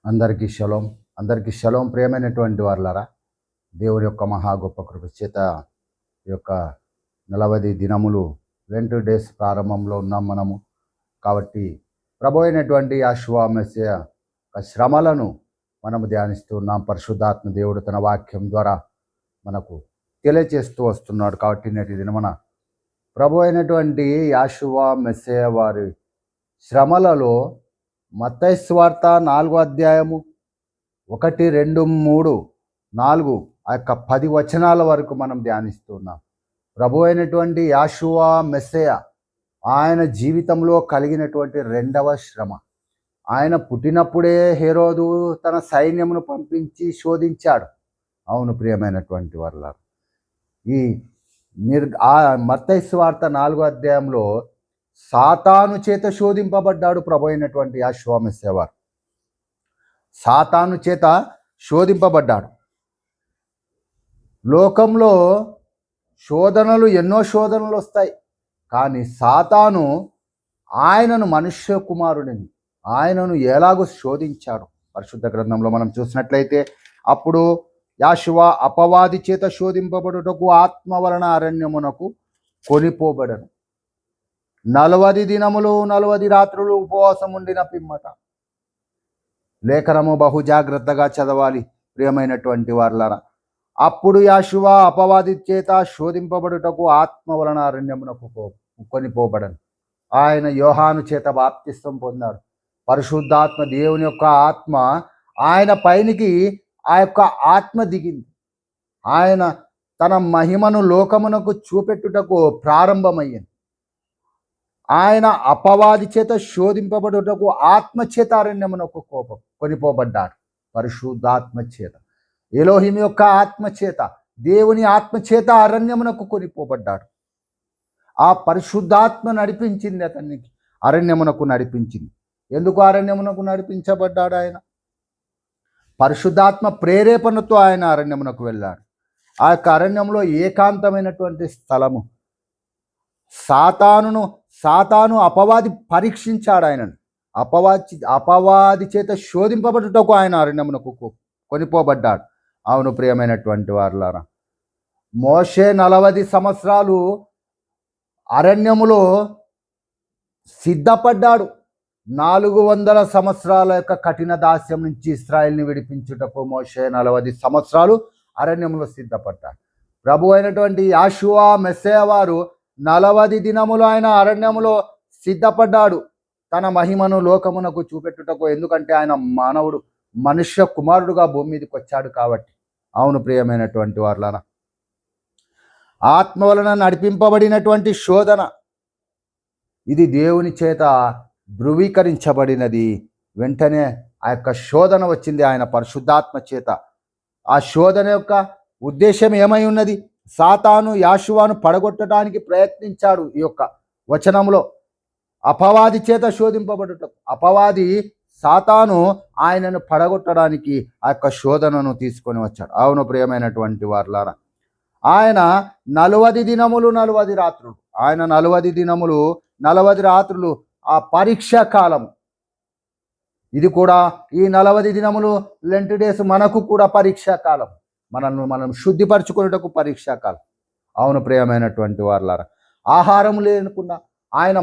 అందరికీ షలోం. అందరికీ షలోం. ప్రియమైనటువంటి వారులారా, దేవుని యొక్క మహా గొప్ప కృప చేత ఈ యొక్క 40 దినములు లెంట్ డేస్ ప్రారంభంలో ఉన్నాం మనము. కాబట్టి ప్రభు అయినటువంటి యెహోవా మెస్సియా యొక్క శ్రమలను మనము ధ్యానిస్తూ ఉన్నాం. పరిశుద్ధాత్మ దేవుడు తన వాక్యం ద్వారా మనకు తెలియచేస్తూ వస్తున్నాడు. కాబట్టి నేటి దినమున ప్రభు అయినటువంటి యెహోవా మెస్సియా వారి శ్రమలలో మత్తయి సువార్త 4వ అధ్యాయము 1, 2, 3, 4 ఆ యొక్క 10 వచనాల వరకు మనం ధ్యానిస్తున్నాం. ప్రభు అయినటువంటి యెహోవా మెస్సియా ఆయన జీవితంలో కలిగినటువంటి రెండవ శ్రమ. ఆయన పుట్టినప్పుడే హేరోదు తన సైన్యమును పంపించి శోధించాడు. అవును ప్రియమైనటువంటి వారులారా, ఈ మత్తయి సువార్త 4వ అధ్యాయంలో సాతాను చేత శోధింపబడ్డాడు ప్రభు అయినటువంటి యెహోవా మెస్సియా వారు. సాతాను చేత శోధింపబడ్డాడు. లోకంలో ఎన్నో శోధనలు వస్తాయి. కానీ సాతాను ఆయనను మనుష్య కుమారుడిని ఆయనను ఎలాగో శోధించాడు. పరిశుద్ధ గ్రంథంలో మనం చూసినట్లయితే అప్పుడు యెహోవా అపవాది చేత శోధింపబడుటకు ఆత్మ వలన అరణ్యమునకు కొనిపోబడను. 40 దినములు 40 రాత్రులు ఉపవాసం ఉండిన పిమ్మట. లేఖనము బహు జాగ్రత్తగా చదవాలి ప్రియమైనటువంటి వారులారా. అప్పుడు యెహోవా అపవాది చేత శోధింపబడుటకు ఆత్మ వలన అరణ్యమునకు కొనిపోబడను. ఆయన యోహాను చేత బాప్తిస్తం పొందాడు. పరిశుద్ధాత్మ దేవుని యొక్క ఆత్మ ఆయన పైనికి ఆ యొక్క ఆత్మ దిగింది. ఆయన తన మహిమను లోకమునకు చూపెట్టుటకు ప్రారంభమయ్యింది. ఆయన అపవాది చేత శోధింపబడుటకు ఆత్మ చేత అరణ్యమునకు కొనిపోబడ్డాడు. పరిశుద్ధాత్మ చేత, ఎలోహిం యొక్క ఆత్మ చేత, దేవుని ఆత్మ చేత అరణ్యమునకు కొనిపోబడ్డాడు. ఆ పరిశుద్ధాత్మ నడిపించింది అతనికి, అరణ్యమునకు నడిపించింది. ఎందుకు అరణ్యమునకు నడిపించబడ్డాడు? ఆయన పరిశుద్ధాత్మ ప్రేరేపణతో ఆయన అరణ్యమునకు వెళ్ళాడు. ఆ యొక్క అరణ్యంలో ఏకాంతమైనటువంటి స్థలము. సాతాను అపవాది పరీక్షించాడు ఆయనను. అపవాది చేత శోధింపబడుటకు ఆయన అరణ్యమునకు కొనిపోబడ్డాడు. అవును ప్రియమైనటువంటి వారులారా, మోషే 40 సంవత్సరాలు అరణ్యములో సిద్ధపడ్డాడు. 400 సంవత్సరాల యొక్క కఠిన దాస్యం నుంచి ఇశ్రాయేలుని విడిపించుటకు మోషే 40 సంవత్సరాలు అరణ్యంలో సిద్ధపడ్డాడు. ప్రభు అయినటువంటి యెహోవా మెస్సియా వారు 40 దినములు ఆయన అరణ్యములో సిద్ధపడ్డాడు తన మహిమను లోకమునకు చూపెట్టుటకు. ఎందుకంటే ఆయన మానవుడు, మనుష్య కుమారుడుగా భూమి మీదకి వచ్చాడు కాబట్టి. అవును ప్రియమైనటువంటి వారులారా, ఆత్మ వలన నడిపింపబడినటువంటి శోధన ఇది దేవుని చేత ధృవీకరించబడినది. వెంటనే ఆ యొక్క శోధన వచ్చింది ఆయన పరిశుద్ధాత్మ చేత. ఆ శోధన యొక్క ఉద్దేశం ఏమై ఉన్నది? సాతాను యెహోవాను పడగొట్టడానికి ప్రయత్నించాడు. ఈ యొక్క వచనంలో అపవాది చేత శోధింపబడుటకు, అపవాది సాతాను ఆయనను పడగొట్టడానికి ఆ యొక్క శోధనను తీసుకొని వచ్చాడు. అవును ప్రియమైనటువంటి వారులారా, ఆయన 40 దినములు 40 రాత్రులు, ఆయన 40 దినములు 40 రాత్రులు ఆ పరీక్షా కాలం. ఇది కూడా ఈ 40 దినములు లెంట్ డేస్ మనకు కూడా పరీక్షా కాలం. మనం శుద్ధిపరచుకునేటకు పరీక్షా కాలం. అవును ప్రియమైనటువంటి వారులారా, ఆహారం లేకుండా ఆయన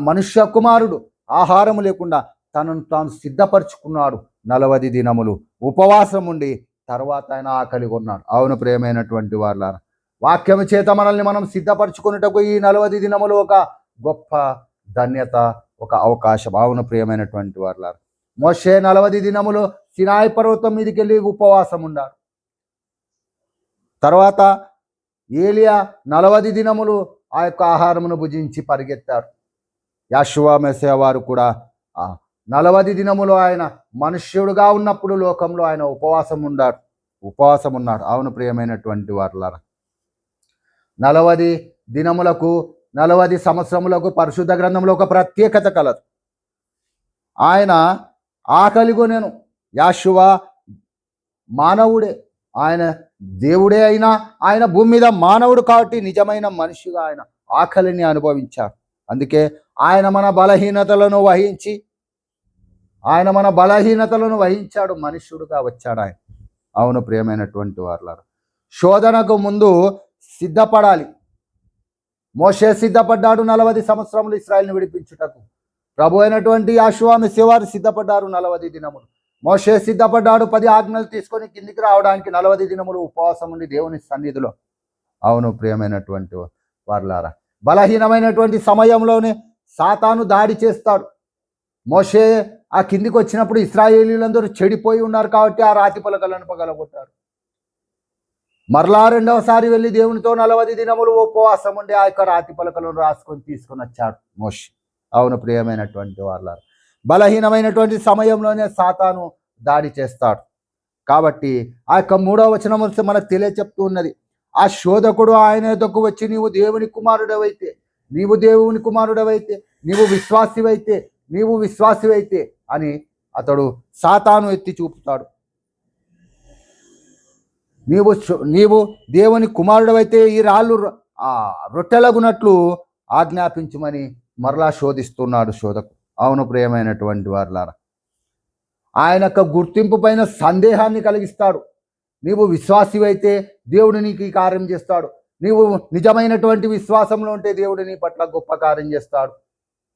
మనుష్య కుమారుడు ఆహారం లేకుండా తనను తాను సిద్ధపరచుకున్నాడు. 40 దినములు ఉపవాసం ఉండి తర్వాత ఆయన ఆకలి కొన్నాడు. అవును ప్రియమైనటువంటి వారులారా, వాక్యము చేత మనల్ని మనం సిద్ధపరచుకునేటకు ఈ 40 దినములు ఒక గొప్ప ధన్యత, ఒక అవకాశం. అవును ప్రియమైనటువంటి వారులారా, మోషే 40 దినములు సినాయి పర్వతం మీదకి వెళ్ళి ఉపవాసం ఉన్నాడు. తర్వాత ఏలియా 40 దినములు ఆ యొక్క ఆహారమును భుజించి పరిగెత్తారు. యెహోవా మెస్సియా వారు కూడా 40 దినములు ఆయన మనుష్యుడుగా ఉన్నప్పుడు లోకంలో ఆయన ఉపవాసం ఉన్నాడు. అవును ప్రియమైనటువంటి వారులారా, 40 దినములకు 40 సంవత్సరములకు పరిశుద్ధ గ్రంథంలో ఒక ప్రత్యేకత కలదు. ఆయన ఆకలి కొనెను. యెహోవా మానవుడే, ఆయన దేవుడే అయినా ఆయన భూమి మీద మానవుడు కాబట్టి నిజమైన మనిషిగా ఆయన ఆకలిని అనుభవించాడు. అందుకే ఆయన మన బలహీనతలను వహించి ఆయన మన బలహీనతలను వహించాడు, మనుష్యుడుగా వచ్చాడు ఆయన. అవును ప్రియమైనటువంటి వారులారా, శోధనకు ముందు సిద్ధపడాలి. మోషే సిద్ధపడ్డాడు 40 సంవత్సరములు ఇశ్రాయేలును విడిపించుటకు. ప్రభు అయినటువంటి యెహోవా మెస్సీయ వారు సిద్ధపడ్డారు 40 దినములు. మోషే సిద్ధపడ్డాడు 10 ఆజ్ఞలు తీసుకొని కిందికి రావడానికి 40 దినములు ఉపవాసం ఉండి దేవుని సన్నిధిలో. అవును ప్రియమైనటువంటి వారులారా, బలహీనమైనటువంటి సమయంలోనే సాతాను దాడి చేస్తాడు. మోషే ఆ కిందికి వచ్చినప్పుడు ఇశ్రాయేలీలందరూ చెడిపోయి ఉన్నారు కాబట్టి ఆ రాతి పలకలను పగలగొట్టారు. మరలా రెండవసారి వెళ్ళి దేవునితో 40 దినములు ఉపవాసం ఉండి ఆ యొక్క రాతి పలకలను రాసుకొని తీసుకొని వచ్చాడు మోషే. అవును ప్రియమైనటువంటి వారులారా, బలహీనమైనటువంటి సమయంలోనే సాతాను దాడి చేస్తాడు. కాబట్టి ఆ యొక్క 3వ వచనం మనకు తెలియచెప్తూ ఉన్నది, ఆ శోధకుడు ఆయన ఎదుకు వచ్చి నీవు దేవుని కుమారుడవైతే, నీవు దేవుని కుమారుడవైతే, నీవు విశ్వాసివైతే అని అతడు సాతాను ఎత్తి చూపుతాడు. నీవు దేవుని కుమారుడవైతే ఈ రాళ్ళు రొట్టెలగునట్లు ఆజ్ఞాపించుమని మరలా శోధిస్తున్నాడు శోధకు. అవును ప్రియమైనటువంటి వారులారా, ఆయన యొక్క గుర్తింపు పైన సందేహాన్ని కలిగిస్తాడు. నీవు విశ్వాసివైతే దేవుడు నీకు ఈ కార్యం చేస్తాడు, నీవు నిజమైనటువంటి విశ్వాసంలో ఉంటే దేవుడు నీ పట్ల గొప్ప కార్యం చేస్తాడు.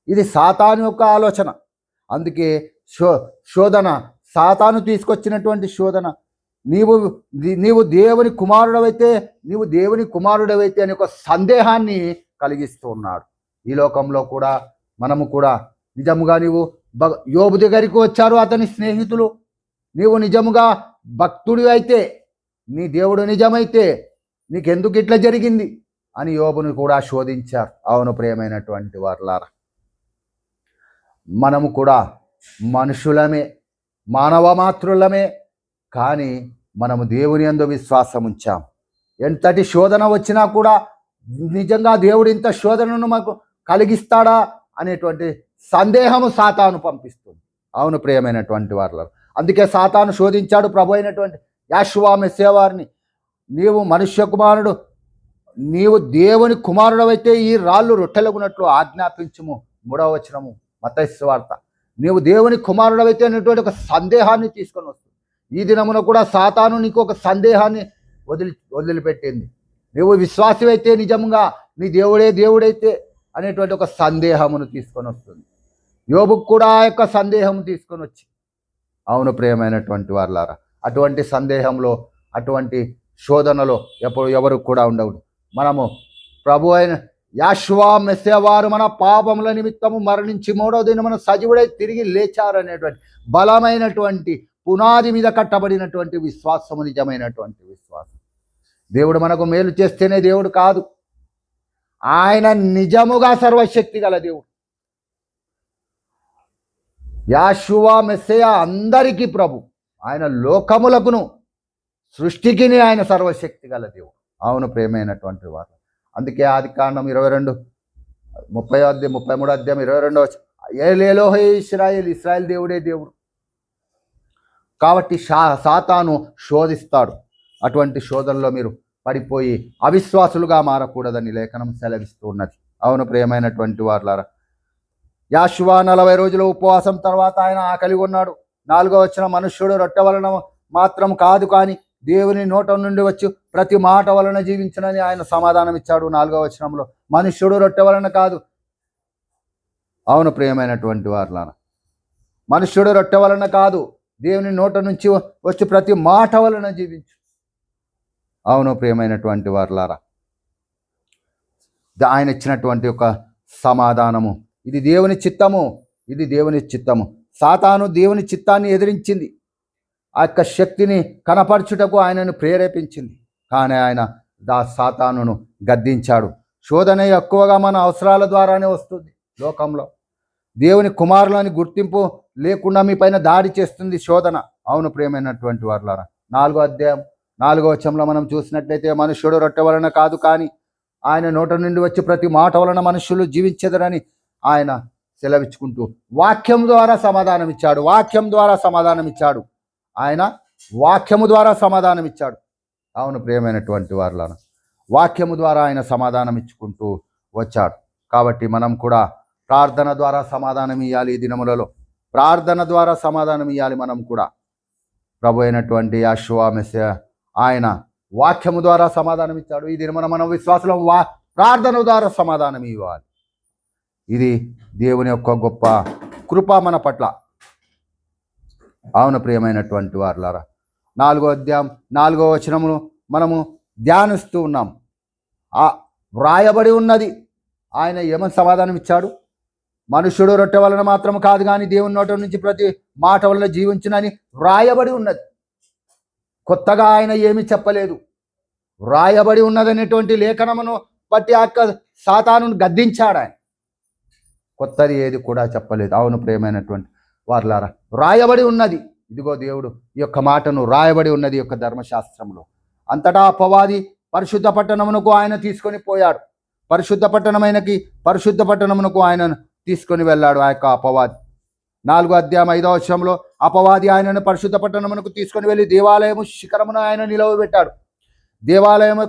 ఇది సాతాను యొక్క ఆలోచన. అందుకే శోధన, సాతాను తీసుకొచ్చినటువంటి శోధన, నీవు దేవుని కుమారుడవైతే అనే ఒక సందేహాన్ని కలిగిస్తూ ఉన్నాడు. ఈ లోకంలో కూడా మనము కూడా నిజముగా నీవు యోబు దగ్గరికి వచ్చారు అతని స్నేహితులు, నీవు నిజముగా భక్తుడి అయితే, నీ దేవుడు నిజమైతే నీకెందుకు ఇట్లా జరిగింది అని యోబును కూడా శోధించారు. అవును ప్రియమైనటువంటి వారులారా, మనము కూడా మనుషులమే, మానవ మాతృలమే, కానీ మనము దేవుని యందు విశ్వాసం ఉంచాం. ఎంతటి శోధన వచ్చినా కూడా నిజంగా దేవుడు ఇంత శోధనను మాకు కలిగిస్తాడా అనేటువంటి సందేహము సాతాను పంపిస్తుంది. అవును ప్రియమైనటువంటి వారులారా, అందుకే సాతాను శోధించాడు ప్రభు అయినటువంటి యెహోవా మెస్సీయ వారిని, నీవు మనుష్య కుమారుడు, నీవు దేవుని కుమారుడవైతే ఈ రాళ్ళు రొట్టెలగునట్లు ఆజ్ఞాపించుము. 3వ వచనము మత్తయి సువార్త. నీవు దేవుని కుమారుడవైతే అనేటువంటి ఒక సందేహాన్ని తీసుకొని వస్తుంది. ఈ దినమున కూడా సాతాను నీకు ఒక సందేహాన్ని వదిలిపెట్టింది. నీవు విశ్వాసమైతే నిజంగా నీ దేవుడైతే అనేటువంటి ఒక సందేహమును తీసుకొని వస్తుంది. యోబుకు కూడా ఆ యొక్క సందేహం తీసుకొని వచ్చి, అవును ప్రియమైనటువంటి వారులారా, అటువంటి సందేహంలో, అటువంటి శోధనలో ఎవరు కూడా ఉండవు. మనము ప్రభు అయిన యెహోవా మెస్సీయ వారు మన పాపముల నిమిత్తము మరణించి 3వ దినమున సజీవుడై తిరిగి లేచారనేటువంటి బలమైనటువంటి పునాది మీద కట్టబడినటువంటి విశ్వాసము నిజమైనటువంటి విశ్వాసం. దేవుడు మనకు మేలు చేస్తేనే దేవుడు కాదు, ఆయన నిజముగా సర్వశక్తి గల దేవుడు. యెహోవా మెస్సీయ అందరికీ ప్రభు, ఆయన లోకములకును సృష్టికి ఆయన సర్వశక్తి గల దేవుడు. అవును ప్రేమైనటువంటి వారు. అందుకే ఆదికాండం 33వ అధ్యాయం 22వ ఏలేలోహే ఇశ్రాయేల్, ఇశ్రాయేల్ దేవుడే దేవుడు. కాబట్టి సాతాను శోధిస్తాడు. అటువంటి శోధనలో మీరు పడిపోయి అవిశ్వాసులుగా మారకూడదని లేఖనం సెలవిస్తూ ఉన్నది. అవును ప్రియమైనటువంటి వారులారా, యెహోవా 40 రోజుల ఉపవాసం తర్వాత ఆయన ఆకలి ఉన్నాడు. 4వ వచనం, మనుష్యుడు రొట్టె వలన మాత్రం కాదు కానీ దేవుని నోట నుండి వచ్చి ప్రతి మాట వలన జీవించునని ఆయన సమాధానం ఇచ్చాడు. 4వ వచనంలో మనుష్యుడు రొట్టె వలన కాదు. అవును ప్రియమైనటువంటి వారులారా, మనుష్యుడు రొట్టె వలన కాదు, దేవుని నోట నుంచి వచ్చి ప్రతి మాట వలన జీవించు. అవును ప్రియమైనటువంటి వారులారా, ఆయన ఇచ్చినటువంటి ఒక సమాధానము, ఇది దేవుని చిత్తము. సాతాను దేవుని చిత్తాన్ని ఎదిరించింది, ఆ యొక్క శక్తిని కనపరచుటకు ఆయనను ప్రేరేపించింది. కానీ ఆయన సాతానును గద్దించాడు. శోధన ఎక్కువగా మన అవసరాల ద్వారానే వస్తుంది. లోకంలో దేవుని కుమారులని గుర్తింపు లేకుండా మీ పైన దాడి చేస్తుంది శోధన. అవును ప్రియమైనటువంటి వారులారా, 4వ అధ్యాయం 4వ వచనంలో మనం చూసినట్లయితే, మనుష్యుడు రొట్టె వలన కాదు కానీ ఆయన నోట నుండి వచ్చి ప్రతి మాట వలన మనుష్యులు జీవించెదరని ఆయన సెలవిచ్చుకుంటూ వాక్యం ద్వారా సమాధానం ఇచ్చాడు. ఆయన వాక్యము ద్వారా సమాధానం ఇచ్చాడు. అవును ప్రియమైనటువంటి వారులారా, వాక్యము ద్వారా ఆయన సమాధానం ఇచ్చుకుంటూ వచ్చాడు. కాబట్టి మనం కూడా ప్రార్థన ద్వారా సమాధానం ఇవ్వాలి. ఈ దినములలో ప్రార్థన ద్వారా సమాధానం ఇవ్వాలి. మనం కూడా ప్రభు అయినటువంటి యెహోవా మెస్సియా ఆయన వాక్యము ద్వారా సమాధానం ఇచ్చాడు. ఇది మన విశ్వాసంలో ప్రార్థన ద్వారా సమాధానం ఇవ్వాలి. ఇది దేవుని యొక్క గొప్ప కృప మన పట్ల. అవును ప్రియమైనటువంటి వారులారా, 4వ అధ్యాయం 4వ వచనమును మనము ధ్యానిస్తూ ఉన్నాం. వ్రాయబడి ఉన్నది. ఆయన ఏమని సమాధానం ఇచ్చాడు? మనుష్యుడు రొట్టె వలన మాత్రం కాదు కానీ దేవుని నోట నుంచి ప్రతి మాట వలన జీవించునని వ్రాయబడి ఉన్నది. కొత్తగా ఆయన ఏమీ చెప్పలేదు. వ్రాయబడి ఉన్నదనేటువంటి లేఖనమును బట్టి సాతాను గద్దించాడు ఆయన. కొత్తది ఏది కూడా చెప్పలేదు. అవును ప్రియమైనటువంటి వారులారా, వ్రాయబడి ఉన్నది. ఇదిగో దేవుడు ఈ యొక్క మాటను రాయబడి ఉన్నది యొక్క ధర్మశాస్త్రంలో. అంతటా అపవాది పరిశుద్ధ పట్టణమునకు ఆయన తీసుకొని పోయాడు. పరిశుద్ధ పట్టణమునకు ఆయనను తీసుకొని వెళ్ళాడు ఆ యొక్క అపవాది. 4వ అధ్యాయం 5వ వచనంలో అపవాది ఆయనను పరిశుద్ధ పట్టణమునకు తీసుకొని వెళ్ళి దేవాలయము శిఖరమును ఆయన నిలవబెట్టాడు. దేవాలయం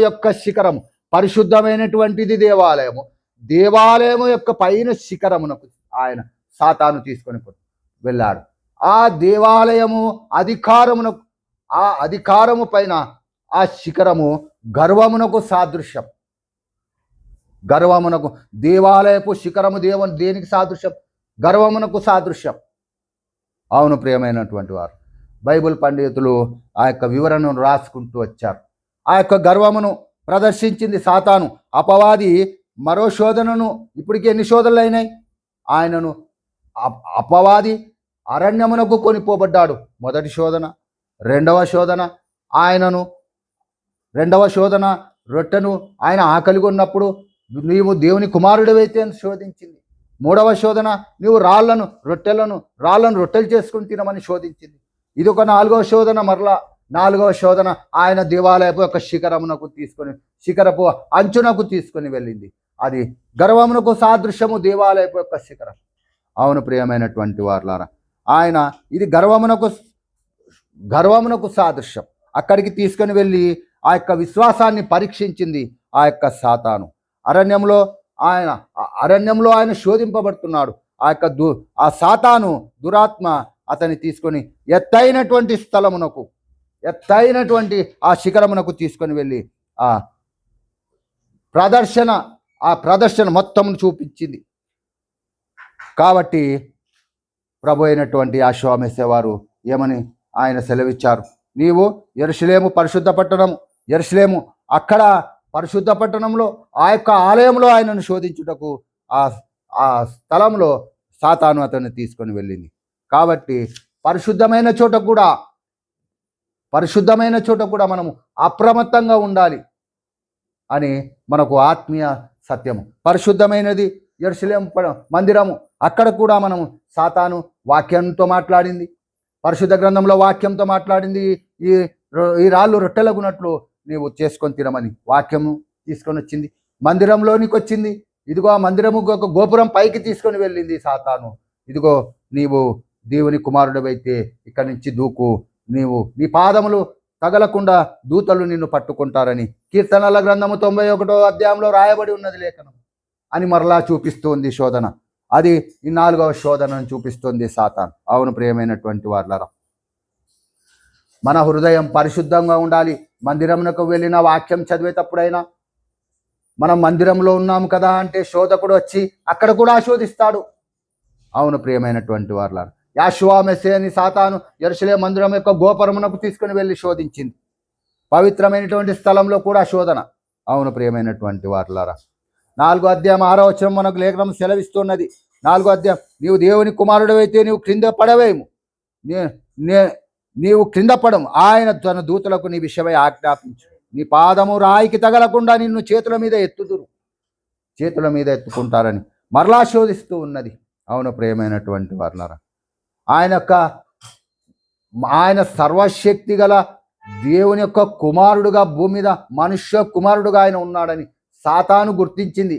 యొక్క శిఖరము పరిశుద్ధమైనటువంటిది. దేవాలయము యొక్క పైన శిఖరమునకు ఆయన సాతాను తీసుకొని వెళ్ళాడు. ఆ దేవాలయము అధికారము పైన ఆ శిఖరము గర్వమునకు సాదృశ్యం. దేవాలయపు శిఖరము దేనికి సాదృశ్యం? గర్వమునకు సాదృశ్యం. అవును ప్రియమైనటువంటి వారు, బైబిల్ పండితులు ఆ యొక్క వివరణను రాసుకుంటూ వచ్చారు. ఆ యొక్క గర్వమును ప్రదర్శించింది సాతాను. అపవాది మరో శోధనను, ఇప్పటికీ ఎన్ని శోధనలు అయినాయి? ఆయనను అపవాది అరణ్యమునకు కొనిపోబడ్డాడు. మొదటి శోధన. రెండవ శోధన రొట్టెను ఆయన ఆకలిగా ఉన్నప్పుడు నీవు దేవుని కుమారుడివైతే అని శోధించింది. మూడవ శోధన నీవు రాళ్ళను రొట్టెలు చేసుకుని తినమని శోధించింది. ఇది ఒక 4వ శోధన. మరలా 4వ శోధన ఆయన దేవాలయపు యొక్క శిఖరపు అంచునకు తీసుకొని వెళ్ళింది. అది గర్వమునకు సాదృశ్యము, దేవాలయపు యొక్క శిఖరం. అవును ప్రియమైనటువంటి వారులారా, ఆయన ఇది గర్వమునకు సాదృశ్యం. అక్కడికి తీసుకొని వెళ్ళి ఆ యొక్క విశ్వాసాన్ని పరీక్షించింది ఆ యొక్క సాతాను. అరణ్యంలో ఆయన శోధింపబడుతున్నాడు. ఆ సాతాను దురాత్మ అతన్ని తీసుకొని ఎత్తైనటువంటి ఆ శిఖరమునకు తీసుకొని వెళ్ళి ఆ ప్రదర్శన మొత్తం చూపించింది. కాబట్టి ప్రభు అయినటువంటి యెహోవా మెస్సియా వారు ఏమని ఆయన సెలవిచ్చారు? నీవు యెరూషలేము పరిశుద్ధ పట్టణము, అక్కడ పరిశుద్ధ పట్టణంలో ఆ యొక్క ఆలయంలో ఆయనను శోధించుటకు ఆ స్థలంలో సాతాను అతన్ని తీసుకొని వెళ్ళింది. కాబట్టి పరిశుద్ధమైన చోట కూడా మనము అప్రమత్తంగా ఉండాలి అని మనకు ఆత్మీయ సత్యము. పరిశుద్ధమైనది యెరూషలేము మందిరము. అక్కడ కూడా మనము సాతాను వాక్యంతో మాట్లాడింది. పరిశుద్ధ గ్రంథంలో వాక్యంతో మాట్లాడింది. ఈ రాళ్ళు రొట్టెలగునట్లు నీవు చేసుకొని తినమని వాక్యము తీసుకొని వచ్చింది. మందిరంలోనికి వచ్చింది. ఇదిగో ఆ మందిరము గోపురం పైకి తీసుకొని వెళ్ళింది సాతాను. ఇదిగో నీవు దేవుని కుమారుడివైతే ఇక్కడి నుంచి దూకు, నీ పాదములు తగలకుండా దూతలు నిన్ను పట్టుకుంటారని కీర్తనల గ్రంథము 91వ అధ్యాయంలో రాయబడి ఉన్నది లేఖనం అని మరలా చూపిస్తుంది శోధన. అది ఈ 4వ శోధనను చూపిస్తుంది సాతాను. అవును ప్రియమైనటువంటి వారులారా, మన హృదయం పరిశుద్ధంగా ఉండాలి. మందిరమునకు వెళ్ళిన వాక్యం చదివేటప్పుడైనా మనం మందిరంలో ఉన్నాము కదా అంటే శోధకుడు వచ్చి అక్కడ కూడా శోధిస్తాడు. అవును ప్రియమైనటువంటి వారులారా, యెహోవా మెస్సియాని సాతాను యెరూషలేము మందిరం యొక్క గోపురమునకు తీసుకుని వెళ్ళి శోధించింది. పవిత్రమైనటువంటి స్థలంలో కూడా శోధన. అవును ప్రియమైనటువంటి వారులారా, 4వ అధ్యాయం 6వ వచనం మనకు లేఖనం సెలవిస్తున్నది. 4వ అధ్యాయం, నీవు దేవుని కుమారుడివైతే నీవు క్రింద పడవేము, నీవు క్రింద పడము, ఆయన తన దూతలకు నీ విషయమై ఆజ్ఞాపించు, నీ పాదము రాయికి తగలకుండా నిన్ను చేతుల మీద ఎత్తుకుంటారని మరలా శోధిస్తూ ఉన్నది. అవును ప్రియమైనటువంటి వారులారా, ఆయన సర్వశక్తి గల దేవుని యొక్క కుమారుడుగా భూమి మీద మనుష్య కుమారుడుగా ఆయన ఉన్నాడని సాతాను గుర్తించింది.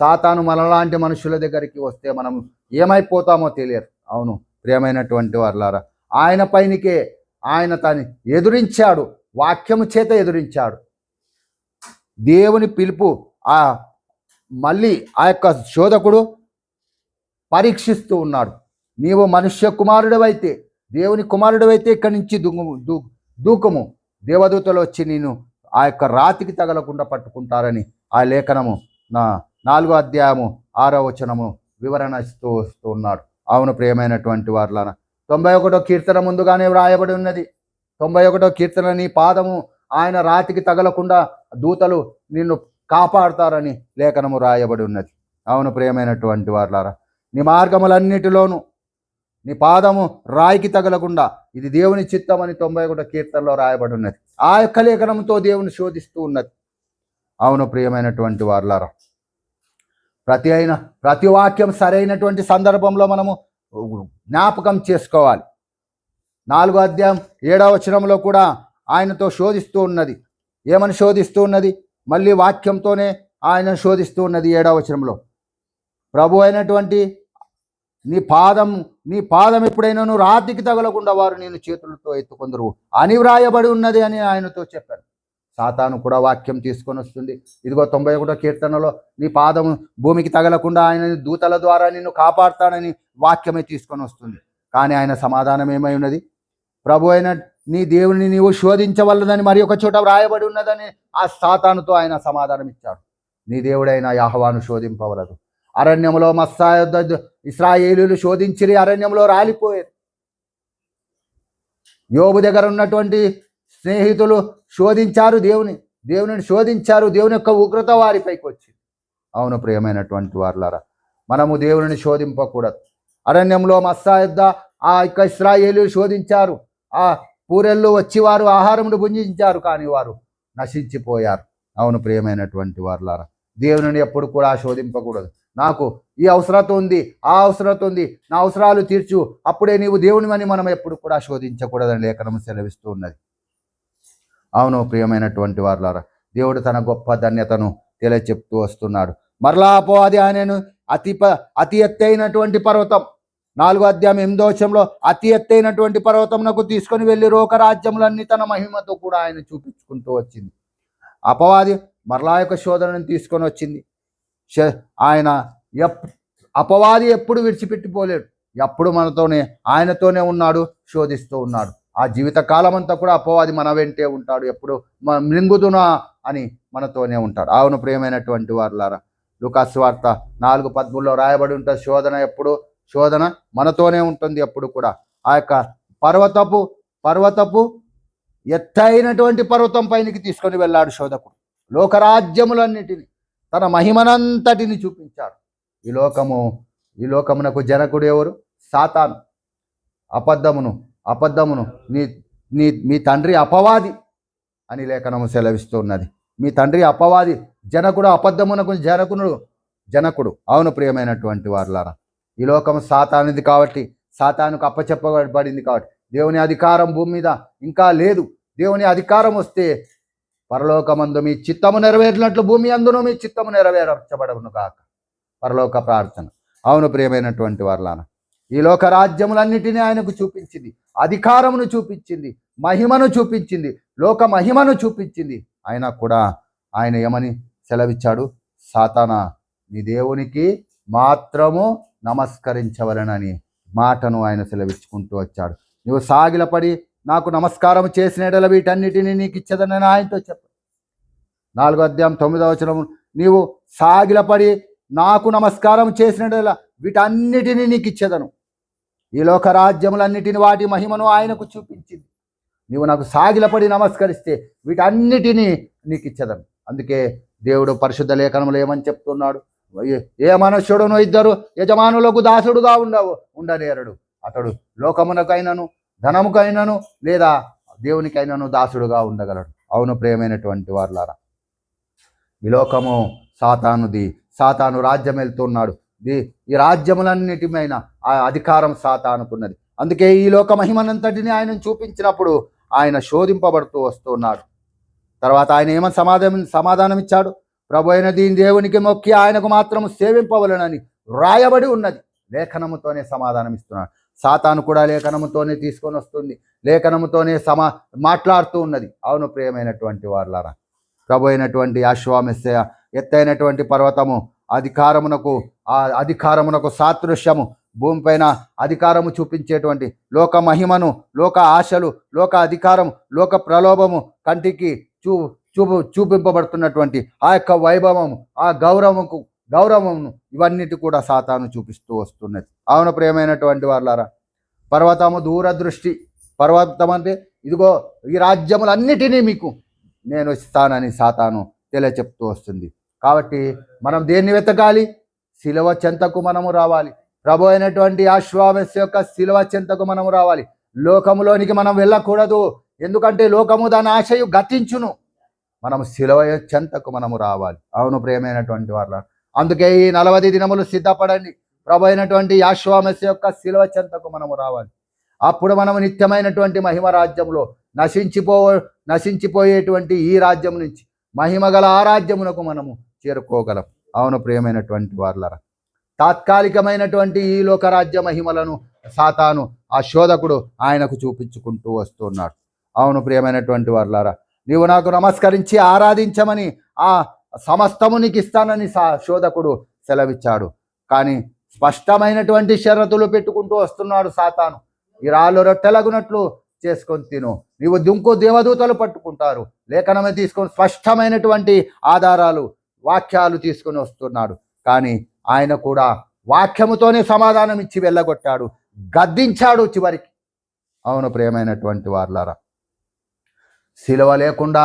సాతాను మనలాంటి మనుషుల దగ్గరికి వస్తే మనం ఏమైపోతామో తెలియదు. అవును ప్రియమైనటువంటి వారులారా, ఆయన పైనకే ఆయన తను ఎదురించాడు, వాక్యము చేత ఎదురించాడు. దేవుని పిలుపు మళ్ళీ ఆ యొక్క శోధకుడు పరీక్షిస్తూ ఉన్నాడు. నీవు మనుష్య కుమారుడవైతే, దేవుని కుమారుడవైతే ఇక్కడి నుంచి దూకము, దేవదూతలు వచ్చి నేను ఆ యొక్క రాతికి తగలకుండా పట్టుకుంటారని ఆ లేఖనము 4వ అధ్యాయము 6వ వచనము వివరణ ఇస్తూ ఉన్నాడు. అవును ప్రియమైనటువంటి వారులారా, 91వ కీర్తన ముందుగానే వ్రాయబడి ఉన్నది. 91వ కీర్తన, నీ పాదము ఆయన రాతికి తగలకుండా దూతలు నిన్ను కాపాడుతారని లేఖనము రాయబడి ఉన్నది. అవును ప్రియమైనటువంటి వారులారా, నీ మార్గములన్నిటిలోనూ నీ పాదము రాయికి తగలకుండా ఇది దేవుని చిత్తమని 91వ కీర్తనలో రాయబడి ఉన్నది. ఆ యొక్క లేఖనంతో దేవుని శోధిస్తూ ఉన్నది. అవును ప్రియమైనటువంటి వారులారా, ప్రతి వాక్యం సరైనటువంటి సందర్భంలో మనము జ్ఞాపకం చేసుకోవాలి. 4వ అధ్యాయం 7వ వచనంలో కూడా ఆయనతో శోధిస్తూ ఉన్నది. ఏమని శోధిస్తూ ఉన్నది? మళ్ళీ వాక్యంతోనే ఆయన శోధిస్తూ ఉన్నది. 7వ వచనంలో, ప్రభు అయినటువంటి నీ పాదం ఎప్పుడైనా రాతికి తగలకుండా వారు నేను చేతులతో ఎత్తుకొందరు అని వ్రాయబడి ఉన్నది అని ఆయనతో చెప్పారు. సాతాను కూడా వాక్యం తీసుకొని వస్తుంది. ఇదిగో 91వ కీర్తనలో నీ పాదం భూమికి తగలకుండా ఆయన దూతల ద్వారా నిన్ను కాపాడుతానని వాక్యమే తీసుకొని వస్తుంది. కానీ ఆయన సమాధానం ఏమై ఉన్నది? ప్రభు అయిన నీ దేవుని నీవు శోధించవలదని మరి ఒక చోట వ్రాయబడి ఉన్నదని ఆ సాతానుతో ఆయన సమాధానం ఇచ్చాడు. నీ దేవుడైన యెహోవాను శోధింపవలదు. అరణ్యంలో ఇశ్రాయేలీయులు శోధించిరి, అరణ్యంలో రాలిపోయారు. యోబు దగ్గర ఉన్నటువంటి స్నేహితులు శోధించారు, దేవుని శోధించారు. దేవుని యొక్క ఉగ్రత వారిపైకి వచ్చింది. అవును ప్రియమైనటువంటి వారులారా, మనము దేవుని శోధింపకూడదు. అరణ్యంలో మస్సా యొద్ద ఆ యొక్క ఇశ్రాయేలీయులు శోధించారు. ఆ పూరెళ్ళు వచ్చి వారు ఆహారమును భుంజించారు, కానీ వారు నశించిపోయారు. అవును ప్రియమైనటువంటి వారులారా, దేవుని ఎప్పుడు కూడా శోధింపకూడదు. నాకు ఈ అవసరత ఉంది, ఆ అవసరత ఉంది, నా అవసరాలు తీర్చు, అప్పుడే నీవు దేవునివని మనం ఎప్పుడు కూడా శోధించకూడదని లేఖనం సెలవిస్తూ ఉన్నది. అవును ప్రియమైనటువంటి వారులారా, దేవుడు తన గొప్ప ధన్యతను తెలియచెప్తూ వస్తున్నాడు. మరలా అపవాది ఆయనను అతి ఎత్తైనటువంటి పర్వతం, 4వ అధ్యాయం 8వ వచనంలో, అతి ఎత్తైనటువంటి పర్వతమునకు తీసుకొని వెళ్ళి లోకరాజ్యములన్నీ తన మహిమతో కూడా ఆయన చూపించుకుంటూ వచ్చింది. అపవాది మరలా యొక్క శోధనను తీసుకొని వచ్చింది. అపవాది ఎప్పుడు విడిచిపెట్టిపోలేడు. ఎప్పుడు ఆయనతోనే ఉన్నాడు, శోధిస్తూ ఉన్నాడు. ఆ జీవిత కాలం అంతా కూడా అపవాది మన వెంటే ఉంటాడు. ఎప్పుడు మృంగుదునా అని మనతోనే ఉంటాడు. అవును ప్రియమైనటువంటి వారులారా, లూకాసు వార్త 4:13 రాయబడి ఉంటుంది, శోధన మనతోనే ఉంటుంది ఎప్పుడు కూడా. ఆ యొక్క పర్వతపు ఎత్తైనటువంటి పర్వతం పైనకి తీసుకొని వెళ్ళాడు శోధకుడు. లోకరాజ్యములన్నిటిని, తన మహిమనంతటిని చూపించాడు. ఈ లోకమునకు జనకుడు ఎవరు? సాతాను. అబద్ధమును మీ తండ్రి అపవాది అని లేఖనము సెలవిస్తూ ఉన్నది. మీ తండ్రి అపవాది, జనకుడు అబద్ధమునకు జనకుడు. అవును ప్రియమైనటువంటి వారులారా, ఈ లోకము సాతానుది కాబట్టి, సాతానుకు అప్పచెప్పబడింది కాబట్టి, దేవుని అధికారం భూమి మీద ఇంకా లేదు. దేవుని అధికారం వస్తే పరలోకమందు మీ చిత్తము నెరవేరినట్లు భూమి అందును మీ చిత్తము నెరవేర్చబడవును కాక. పరలోక ప్రార్థన. అవును ప్రియమైనటువంటి వారులారా, ఈ లోక రాజ్యములన్నిటినీ ఆయనకు చూపించింది, అధికారమును చూపించింది, మహిమను చూపించింది, లోక మహిమను చూపించింది. అయినా కూడా ఆయన ఏమని సెలవిచ్చాడు? సాతానా, నీ దేవునికి మాత్రము నమస్కరించవలనని మాటను ఆయన సెలవిచ్చుకుంటూ వచ్చాడు. నువ్వు సాగిలపడి నాకు నమస్కారం చేసిన ఎడల వీటన్నిటినీ నీకు ఇచ్చేదని ఆయనతో చెప్పు. 4వ అధ్యాయం 9వ వచనం, నీవు సాగిలపడి నాకు నమస్కారం చేసిన ఎడల వీటన్నిటినీ నీకు ఇచ్చేదను. ఈ లోక రాజ్యములన్నిటిని వాటి మహిమను ఆయనకు చూపించింది. నీవు నాకు సాగిలపడి నమస్కరిస్తే వీటన్నిటినీ నీకు ఇచ్చేదను. అందుకే దేవుడు పరిశుద్ధ లేఖనములు ఏమని చెప్తున్నాడు? ఏ మనుష్యుడును 2 యజమానులకు దాసుడుగా ఉండనేరడు. అతడు లోకమునకైనను ధనముకైనను లేదా దేవునికైనను దాసుడుగా ఉండగలడు. అవును ప్రియమైనటువంటి వారులారా, ఈ లోకము సాతానుది. సాతాను రాజ్యం వెళ్తున్నాడు. ఈ రాజ్యములన్నిటిపైన ఆ అధికారం సాతానుకున్నది. అందుకే ఈ లోక మహిమనంతటిని ఆయన చూపించినప్పుడు ఆయన శోధింపబడుతూ వస్తున్నాడు. తర్వాత ఆయన ఏమని సమాధానం ఇచ్చాడు? ప్రభు అయిన దీని దేవునికి మొక్కి ఆయనకు మాత్రం సేవింపవలనని వ్రాయబడి ఉన్నది. లేఖనముతోనే సమాధానం ఇస్తున్నాడు. సాతాను కూడా లేఖనముతోనే తీసుకొని వస్తుంది, లేఖనముతోనే మాట్లాడుతూ ఉన్నది. అవును ప్రియమైనటువంటి వారులారా, ప్రభు అయినటువంటి యెహోవా మెస్సీయ ఎత్తైనటువంటి పర్వతము, అధికారమునకు సాదృశ్యము, భూమిపైన అధికారము చూపించేటువంటి లోక మహిమను, లోక ఆశలు, లోక అధికారం, లోక ప్రలోభము, కంటికి చూపింపబడుతున్నటువంటి ఆ యొక్క వైభవము, ఆ గౌరవమును ఇవన్నిటి కూడా సాతాను చూపిస్తూ వస్తున్నది. అవును ప్రియమైనటువంటి వాళ్ళారా, పర్వతము దూరదృష్టి. పర్వతం అంటే ఇదిగో ఈ రాజ్యములన్నిటినీ మీకు నేను ఇస్తానని సాతాను తెలియచెప్తూ వస్తుంది. కాబట్టి మనం దేన్ని వెతకాలి? శిలువ చెంతకు మనము రావాలి. ప్రభు అయినటువంటి యెహోవా యొక్క శిలువ చెంతకు మనము రావాలి. లోకములోనికి మనం వెళ్ళకూడదు. ఎందుకంటే లోకము దాని ఆశయు గతించును. మనము శిలువ చెంతకు మనము రావాలి. అవును ప్రియమైనటువంటి వాళ్ళ, అందుకే ఈ 40 దినములు సిద్ధపడండి. ప్రభు అయినటువంటి యెహోవా యొక్క శిలువ చెంతకు మనము రావాలి. అప్పుడు మనము నిత్యమైనటువంటి మహిమ రాజ్యంలో నశించిపోయేటువంటి ఈ రాజ్యం నుంచి మహిమగల ఆ రాజ్యమునకు మనము చేరుకోగలం. అవును ప్రియమైనటువంటి వాళ్ళరా, తాత్కాలికమైనటువంటి ఈ లోక రాజ్య మహిమలను సాతాను, ఆ శోధకుడు ఆయనకు చూపించుకుంటూ వస్తున్నాడు. అవును ప్రియమైనటువంటి వాళ్ళారా, నీవు నాకు నమస్కరించి ఆరాధించమని ఆ సమస్తము నీకు ఇస్తానని శోధకుడు సెలవిచ్చాడు. కానీ స్పష్టమైనటువంటి షరతులు పెట్టుకుంటూ వస్తున్నాడు సాతాను. ఈ రాళ్ళు రొట్టెలగునట్లు చేసుకొని తిను, నీవు దుంకు దేవదూతలు పట్టుకుంటారు, లేఖనమే తీసుకొని స్పష్టమైనటువంటి ఆధారాలు, వాక్యాలు తీసుకొని వస్తున్నాడు. కానీ ఆయన కూడా వాక్యముతోనే సమాధానం ఇచ్చి వెళ్ళగొట్టాడు, గద్దించాడు చివరికి. అవును ప్రియమైనటువంటి వార్లారా, శిలువ లేకుండా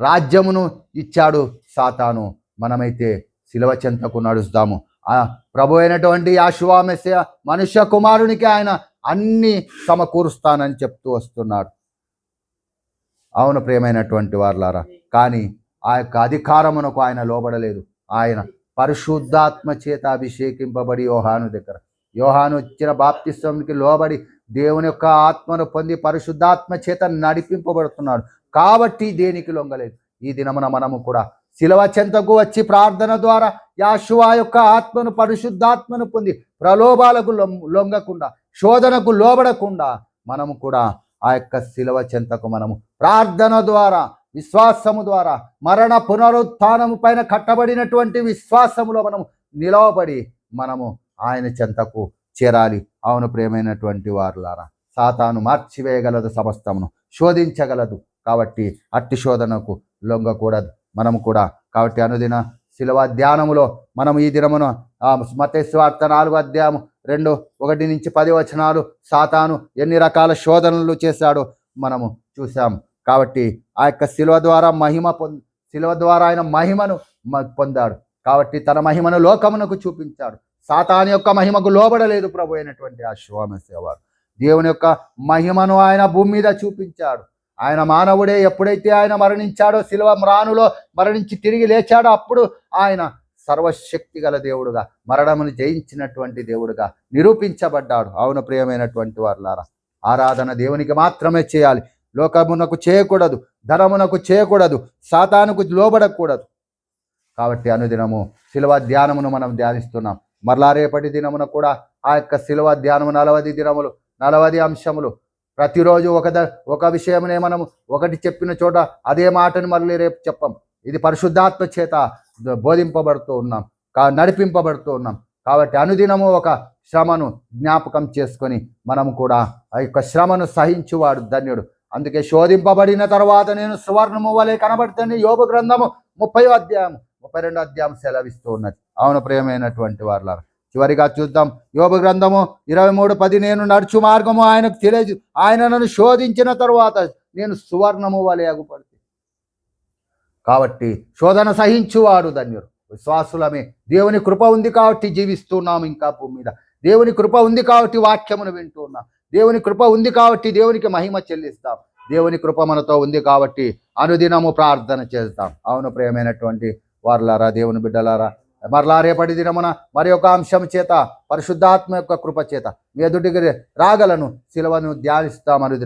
రాజ్యమును ఇచ్చాడు సాతాను. మనమైతే శిలువ చెంతకు నడుస్తాము. ఆ ప్రభు అయినటువంటి యెహోవా మెస్సియా మనుష్య కుమారునికి ఆయన అన్ని సమకూరుస్తానని చెప్తూ వస్తున్నాడు. అవును ప్రియమైనటువంటి వార్లారా, కానీ ఆ యొక్క అధికారమునకు ఆయన లోబడలేదు. ఆయన పరిశుద్ధాత్మ చేత అభిషేకింపబడి యోహాను ఇచ్చిన బాప్తిస్వానికి లోబడి దేవుని యొక్క ఆత్మను పొంది పరిశుద్ధాత్మ చేత నడిపింపబడుతున్నాడు. కాబట్టి దేనికి లొంగలేదు. ఈ దినమున మనము కూడా శిలువ చెంతకు వచ్చి ప్రార్థన ద్వారా యెహోవా యొక్క ఆత్మను, పరిశుద్ధాత్మను పొంది ప్రలోభాలకు లొంగకుండా, శోధనకు లోబడకుండా మనము కూడా ఆ యొక్క శిలువ చెంతకు మనము ప్రార్థన ద్వారా, విశ్వాసము ద్వారా, మరణ పునరుత్థానము పైన కట్టబడినటువంటి విశ్వాసములో మనము నిలవబడి మనము ఆయన చెంతకు చేరాలి. అవును ప్రియమైనటువంటి వారులారా, సాతాను మార్చివేయగలదు, సమస్తమును శోధించగలదు. కాబట్టి అట్టి శోధనకు లొంగకూడదు మనము కూడా. కాబట్టి అనుదిన శిలువ ధ్యానములో మనం ఈ దినమున మత్తయి సువార్త 4:2-1-10 సాతాను ఎన్ని రకాల శోధనలు చేశాడో మనము చూసాము. కాబట్టి ఆ యొక్క శిలువ ద్వారా ఆయన మహిమను పొందాడు. కాబట్టి తన మహిమను లోకమునకు చూపించాడు. సాతాను యొక్క మహిమకు లోబడలేదు ప్రభు అయినటువంటి యెహోవా మెస్సియా. దేవుని యొక్క మహిమను ఆయన భూమి మీద చూపించాడు. ఆయన మానవుడే. ఎప్పుడైతే ఆయన మరణించాడో, శిలువ మ్రానులో మరణించి తిరిగి లేచాడో, అప్పుడు ఆయన సర్వశక్తి గల దేవుడుగా, మరణమును జయించినటువంటి దేవుడుగా నిరూపించబడ్డాడు. అవును ప్రియమైనటువంటి వారులారా, ఆరాధన దేవునికి మాత్రమే చేయాలి. లోకమునకు చేయకూడదు, ధనమునకు చేయకూడదు, సాతానుకు లోబడకూడదు. కాబట్టి అనుదినము శిలువ ధ్యానమును మనం ధ్యానిస్తున్నాం. మరలా రేపటి దినమున కూడా ఆ యొక్క శిలువ ధ్యానము 40 దినములు, 40 అంశములు. ప్రతిరోజు ఒక విషయమునే మనము ఒకటి చెప్పిన చోట అదే మాటను మళ్ళీ రేపు చెప్పం. ఇది పరిశుద్ధాత్మ చేత బోధింపబడుతూ ఉన్నాం, నడిపింపబడుతూ ఉన్నాం. కాబట్టి అనుదినము ఒక శ్రమను జ్ఞాపకం చేసుకొని మనము కూడా ఆ యొక్క శ్రమను సహించువాడు ధన్యుడు. అందుకే శోధింపబడిన తర్వాత నేను సువర్ణము వలె కనబడుతుంది యోబు గ్రంథము 32 సెలవిస్తూ ఉన్నది. అవును ప్రియమైనటువంటి వారులారా, చివరిగా చూద్దాం యోబు గ్రంథము 23:10. నేను నడుచు మార్గము ఆయనకు తెలియదు, ఆయన నన్ను శోధించిన తరువాత నేను సువర్ణము వలె అగుపడుతుంది. కాబట్టి శోధన సహించువాడు ధన్యుడు. విశ్వాసులమే. దేవుని కృప ఉంది కాబట్టి జీవిస్తున్నాము ఇంకా భూమి మీద. దేవుని కృప ఉంది కాబట్టి వాక్యమును వింటూ ఉన్నాం. దేవుని కృప ఉంది కాబట్టి దేవునికి మహిమ చెల్లిస్తాం. దేవుని కృప మనతో ఉంది కాబట్టి అనుదినము ప్రార్థన చేస్తాం. అవును ప్రియమైనటువంటి వారులారా, దేవుని బిడ్డలారా, మరలా రేపటి దినమున మరి ఒక అంశం చేత, పరిశుద్ధాత్మ యొక్క కృప చేత మీ ఎదుటికి రాగలను శిలువను ధ్యానిస్తాం అనుదినం.